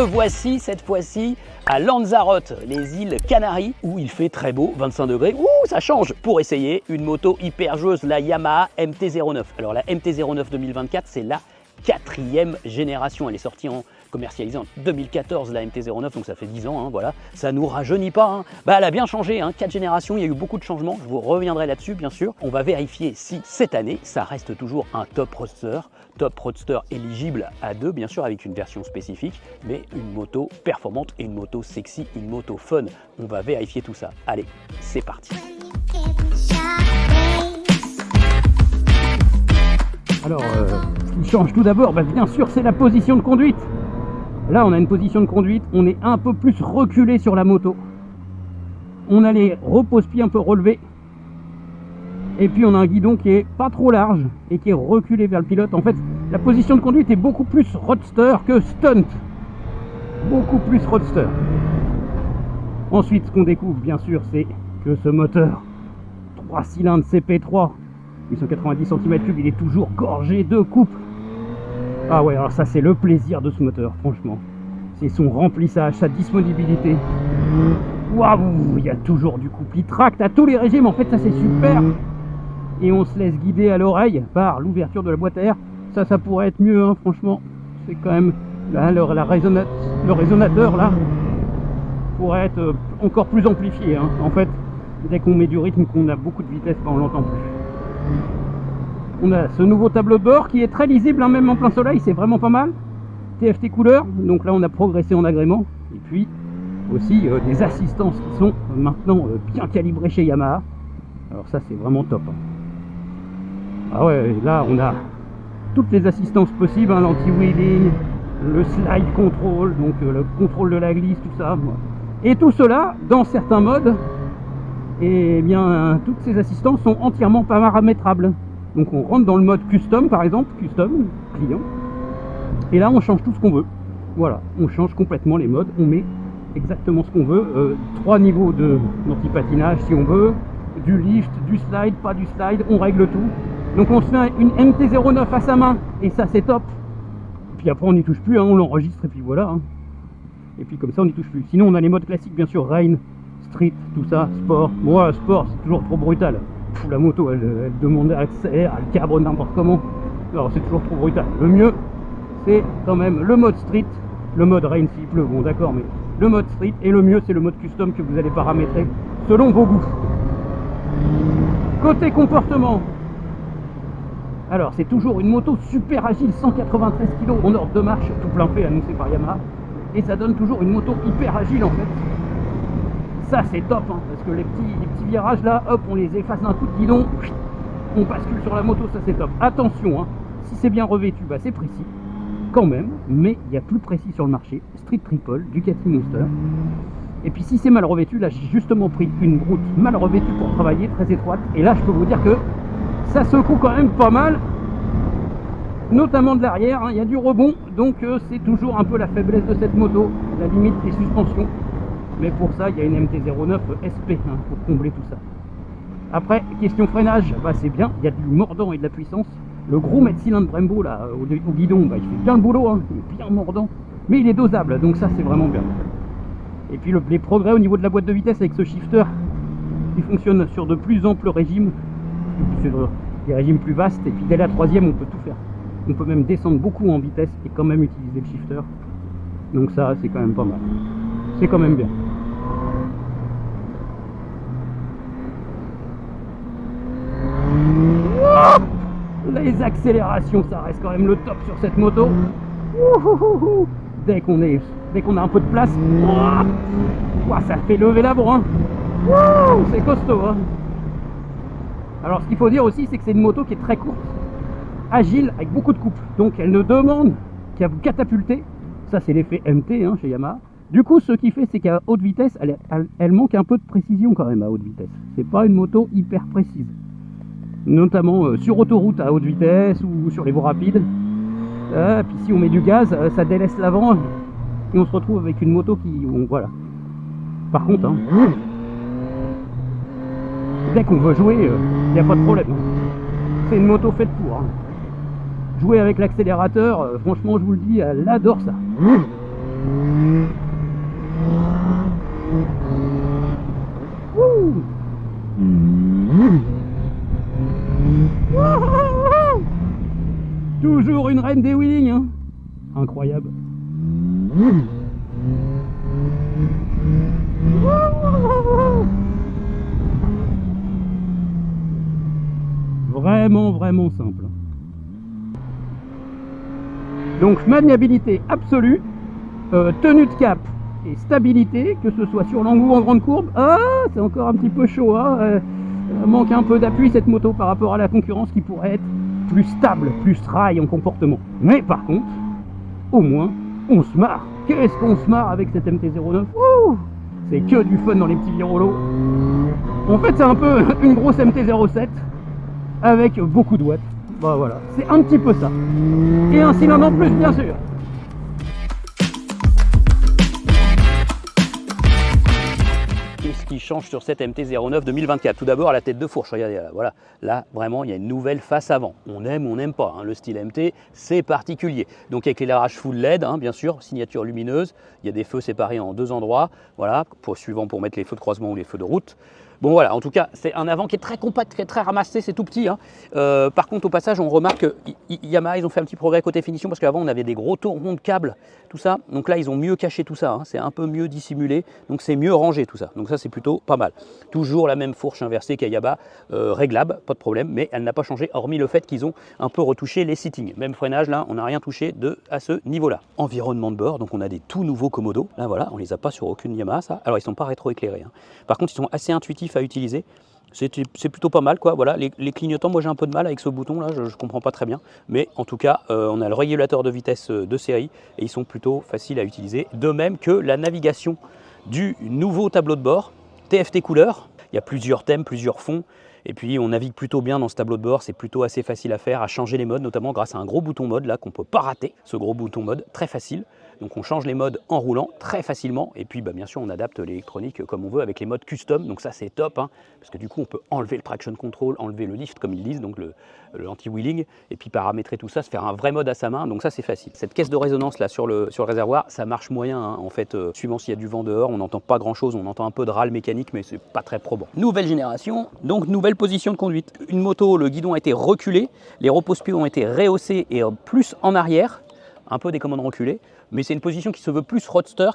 voici cette fois-ci à Lanzarote, les îles Canaries, où il fait très beau, 25 degrés. Ouh, ça change! Pour essayer une moto hyper joueuse, la Yamaha MT-09. Alors la MT-09 2024, c'est la 4e génération. Elle est sortie commercialisée en 2014, la MT-09, donc ça fait 10 ans, hein, voilà. Ça nous rajeunit pas, hein. Bah, elle a bien changé, hein. 4 générations, il y a eu beaucoup de changements, je vous reviendrai là-dessus, bien sûr. On va vérifier si cette année, ça reste toujours un top roadster éligible à 2, bien sûr, avec une version spécifique, mais une moto performante et une moto sexy, une moto fun. On va vérifier tout ça. Allez, c'est parti. Alors, ce qui change tout d'abord, bah, bien sûr, c'est la position de conduite. Là, on a une position de conduite, on est un peu plus reculé sur la moto. On a les repose-pieds un peu relevés. Et puis, on a un guidon qui est pas trop large et qui est reculé vers le pilote. En fait, la position de conduite est beaucoup plus roadster que stunt. Beaucoup plus roadster. Ensuite, ce qu'on découvre, bien sûr, c'est que ce moteur 3 cylindres CP3, 890 cm3, il est toujours gorgé de coupe. Ah ouais, alors ça c'est le plaisir de ce moteur, franchement. C'est son remplissage, sa disponibilité. Waouh, il y a toujours du couple. Il tracte à tous les régimes, en fait ça c'est super. Et on se laisse guider à l'oreille par l'ouverture de la boîte à air. Ça pourrait être mieux, hein, franchement. C'est quand même... Là, le résonateur, là, pourrait être encore plus amplifié, hein. En fait, dès qu'on met du rythme, qu'on a beaucoup de vitesse, ben, on l'entend plus. On a ce nouveau tableau de bord qui est très lisible, hein, même en plein soleil, c'est vraiment pas mal. TFT couleur, donc là on a progressé en agrément. Et puis aussi des assistances qui sont maintenant bien calibrées chez Yamaha. Alors ça c'est vraiment top, hein. Ah ouais, là on a toutes les assistances possibles, hein, l'anti-wheeling, le slide control, donc le contrôle de la glisse, tout ça. Et tout cela, dans certains modes, et bien toutes ces assistances sont entièrement paramétrables. Donc on rentre dans le mode custom par exemple, custom, client, et là on change tout ce qu'on veut. Voilà, on change complètement les modes, on met exactement ce qu'on veut. 3 niveaux d'anti-patinage si on veut, du lift, du slide, pas du slide, on règle tout. Donc on se fait une MT-09 à sa main, et ça c'est top. Et puis après on n'y touche plus, hein, on l'enregistre et puis voilà, hein. Et puis comme ça on n'y touche plus. Sinon on a les modes classiques bien sûr, rain, street, tout ça, sport. Moi sport c'est toujours trop brutal. Pff, la moto elle demande à accélérer, elle cabre n'importe comment. Alors c'est toujours trop brutal. Le mieux c'est quand même le mode street, le mode rain s'il pleut, bon d'accord, mais le mode street, et le mieux c'est le mode custom que vous allez paramétrer selon vos goûts. Côté comportement, alors c'est toujours une moto super agile, 193 kg en ordre de marche, tout plein fait annoncé par Yamaha, et ça donne toujours une moto hyper agile en fait. Ça c'est top, hein, parce que les petits virages là, hop, on les efface d'un coup de guidon, on bascule sur la moto, ça c'est top. Attention, hein, si c'est bien revêtu, bah c'est précis quand même, mais il y a plus précis sur le marché. Street Triple, Ducati Monster. Et puis si c'est mal revêtu, là j'ai justement pris une route mal revêtue pour travailler, très étroite, et là je peux vous dire que ça secoue quand même pas mal, notamment de l'arrière, hein, il y a du rebond, donc c'est toujours un peu la faiblesse de cette moto, la limite des suspensions. Mais pour ça, il y a une MT-09 SP, hein, pour combler tout ça. Après, question freinage, bah, c'est bien, il y a du mordant et de la puissance. Le gros mètre cylindre Brembo là, au guidon, bah, il fait bien le boulot, hein, il est bien mordant, mais il est dosable, donc ça c'est vraiment bien. Et puis les progrès au niveau de la boîte de vitesse avec ce shifter, qui fonctionne sur de plus amples régimes, sur des régimes plus vastes, et puis dès la 3e on peut tout faire. On peut même descendre beaucoup en vitesse et quand même utiliser le shifter. Donc ça c'est quand même pas mal. C'est quand même bien. Les accélérations, ça reste quand même le top sur cette moto. Dès qu'on a un peu de place, ça fait lever la bras. C'est costaud, hein. Alors ce qu'il faut dire aussi, c'est que c'est une moto qui est très courte, agile, avec beaucoup de couple. Donc elle ne demande qu'à vous catapulter. Ça c'est l'effet MT, hein, chez Yamaha. Du coup, ce qui fait, c'est qu'à haute vitesse, elle manque un peu de précision quand même à haute vitesse. C'est pas une moto hyper précise. Notamment sur autoroute à haute vitesse ou sur les voies rapides. Puis si on met du gaz, ça délaisse l'avant et on se retrouve avec une moto qui... Bon, voilà. Par contre, hein, dès qu'on veut jouer, il n'y a pas de problème. C'est une moto faite pour. Hein. Jouer avec l'accélérateur, franchement, je vous le dis, elle adore ça. Toujours une reine des wheelings, hein. Incroyable. Vraiment simple. Donc maniabilité absolue, tenue de cap et stabilité, que ce soit sur l'angle ou en grande courbe. Ah, c'est encore un petit peu chaud, hein. Manque un peu d'appui cette moto par rapport à la concurrence qui pourrait être plus stable, plus rail en comportement. Mais par contre, au moins, on se marre. Qu'est-ce qu'on se marre avec cette MT-09? C'est que du fun dans les petits virolos. En fait, c'est un peu une grosse MT-07 avec beaucoup de watts. Bah voilà, c'est un petit peu ça. Et un cylindre en plus, bien sûr. Qu'est-ce qui change sur cette MT-09 2024? Tout d'abord, la tête de fourche, regardez, là, voilà. Là, vraiment, il y a une nouvelle face avant. On aime ou on n'aime pas, hein. Le style MT, c'est particulier. Donc, éclairage full LED, hein, bien sûr, signature lumineuse. Il y a des feux séparés en deux endroits, voilà, suivant pour mettre les feux de croisement ou les feux de route. Bon voilà, en tout cas, c'est un avant qui est très compact, très ramassé, c'est tout petit, hein. Par contre, au passage, on remarque que Yamaha, ils ont fait un petit progrès côté finition parce qu'avant, on avait des gros tourments de câbles, tout ça. Donc là, ils ont mieux caché tout ça, hein. C'est un peu mieux dissimulé, donc c'est mieux rangé tout ça. Donc ça, c'est plutôt pas mal. Toujours la même fourche inversée qu'à Yamaha, réglable, pas de problème, mais elle n'a pas changé, hormis le fait qu'ils ont un peu retouché les seatings. Même freinage, là, on n'a rien touché à ce niveau-là. Environnement de bord, donc on a des tout nouveaux Komodo. Là, voilà, on les a pas sur aucune Yamaha, ça. Alors, ils sont pas rétro-éclairés, hein. Par contre, ils sont assez intuitifs à utiliser. C'est plutôt pas mal, quoi. Voilà, les clignotants, moi j'ai un peu de mal avec ce bouton là, je comprends pas très bien, mais en tout cas on a le régulateur de vitesse de série et ils sont plutôt faciles à utiliser, de même que la navigation du nouveau tableau de bord TFT couleur. Il y a plusieurs thèmes, plusieurs fonds, et puis on navigue plutôt bien dans ce tableau de bord, c'est plutôt assez facile à faire, à changer les modes, notamment grâce à un gros bouton mode là qu'on peut pas rater, ce gros bouton mode très facile. Donc on change les modes en roulant très facilement, et puis bien sûr on adapte l'électronique comme on veut avec les modes custom, donc ça c'est top, hein, parce que du coup on peut enlever le traction control, enlever le lift comme ils disent, donc le anti-wheeling, et puis paramétrer tout ça, se faire un vrai mode à sa main, donc ça c'est facile. Cette caisse de résonance là sur le réservoir, ça marche moyen, hein, en fait, suivant s'il y a du vent dehors, on n'entend pas grand chose, on entend un peu de râle mécanique, mais c'est pas très probant. Nouvelle génération, donc nouvelle position de conduite. Une moto, le guidon a été reculé, les repose-pieds ont été rehaussés et plus en arrière, un peu des commandes reculées, mais c'est une position qui se veut plus roadster,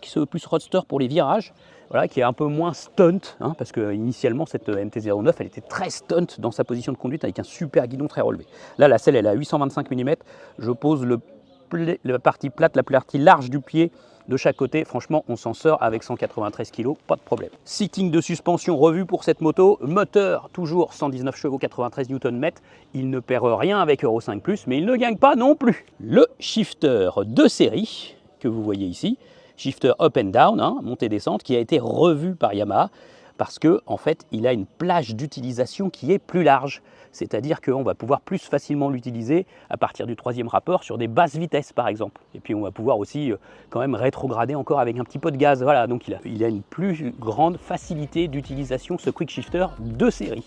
pour les virages, voilà, qui est un peu moins stunt, hein, parce que initialement cette MT-09 elle était très stunt dans sa position de conduite avec un super guidon très relevé. Là la selle elle est à 825 mm, je pose la partie plate, la partie large du pied de chaque côté, franchement on s'en sort avec 193 kg, pas de problème. Seating de suspension revu pour cette moto, moteur toujours 119 chevaux, 93 Nm, il ne perd rien avec Euro 5+, mais il ne gagne pas non plus. Le shifter de série que vous voyez ici, shifter up and down, hein, montée-descente, qui a été revu par Yamaha, parce que en fait il a une plage d'utilisation qui est plus large, c'est-à-dire qu'on va pouvoir plus facilement l'utiliser à partir du troisième rapport sur des basses vitesses par exemple, et puis on va pouvoir aussi quand même rétrograder encore avec un petit peu de gaz, voilà, donc il a une plus grande facilité d'utilisation, ce quick shifter de série.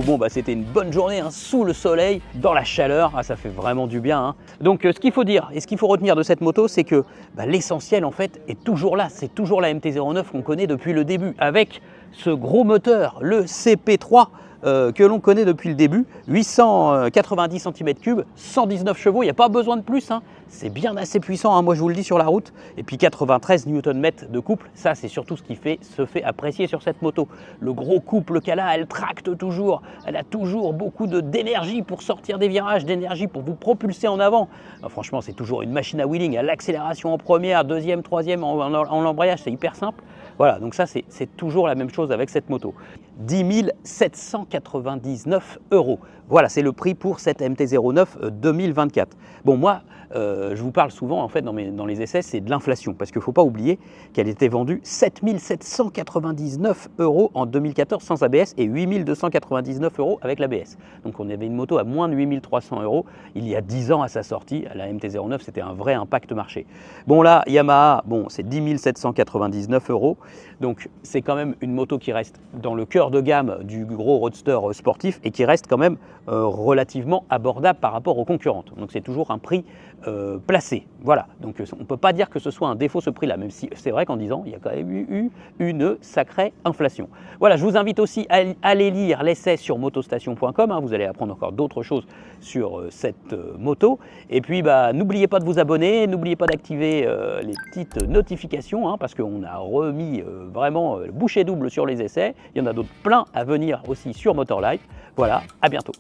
Bon bah c'était une bonne journée, hein, sous le soleil, dans la chaleur, ah, ça fait vraiment du bien, hein. Donc ce qu'il faut dire et ce qu'il faut retenir de cette moto, c'est que l'essentiel en fait est toujours là, c'est toujours la MT-09 qu'on connaît depuis le début, avec ce gros moteur, le CP3, que l'on connaît depuis le début, 890 cm3, 119 chevaux, il n'y a pas besoin de plus, hein. C'est bien assez puissant, hein, moi je vous le dis sur la route, et puis 93 Nm de couple, ça c'est surtout ce qui se fait apprécier sur cette moto. Le gros couple qu'elle a, elle tracte toujours, elle a toujours beaucoup d'énergie pour sortir des virages, d'énergie pour vous propulser en avant. Alors, franchement c'est toujours une machine à wheeling, à l'accélération en première, deuxième, troisième, en l'embrayage, c'est hyper simple. Voilà, donc ça c'est toujours la même chose avec cette moto. 10 799 €. Voilà, c'est le prix pour cette MT-09 2024. Bon, moi, je vous parle souvent, en fait, dans les essais, c'est de l'inflation, parce qu'il ne faut pas oublier qu'elle était vendue 7 799 € en 2014 sans ABS et 8 299 € avec l'ABS. Donc on avait une moto à moins de 8 300 € il y a 10 ans à sa sortie. La MT-09, c'était un vrai impact marché. Bon là, Yamaha, bon, c'est 10 799 €. Donc c'est quand même une moto qui reste dans le cœur roadster de gamme du gros roadster sportif et qui reste quand même relativement abordable par rapport aux concurrentes. Donc c'est toujours un prix placé. Voilà, donc on ne peut pas dire que ce soit un défaut ce prix-là, même si c'est vrai qu'en 10 ans, il y a quand même eu une sacrée inflation. Voilà, je vous invite aussi à aller lire l'essai sur motostation.com, hein, vous allez apprendre encore d'autres choses sur cette moto. Et puis n'oubliez pas de vous abonner, n'oubliez pas d'activer les petites notifications, hein, parce qu'on a remis vraiment bouchée double sur les essais. Il y en a d'autres plein à venir aussi sur Motorlife. Voilà, à bientôt.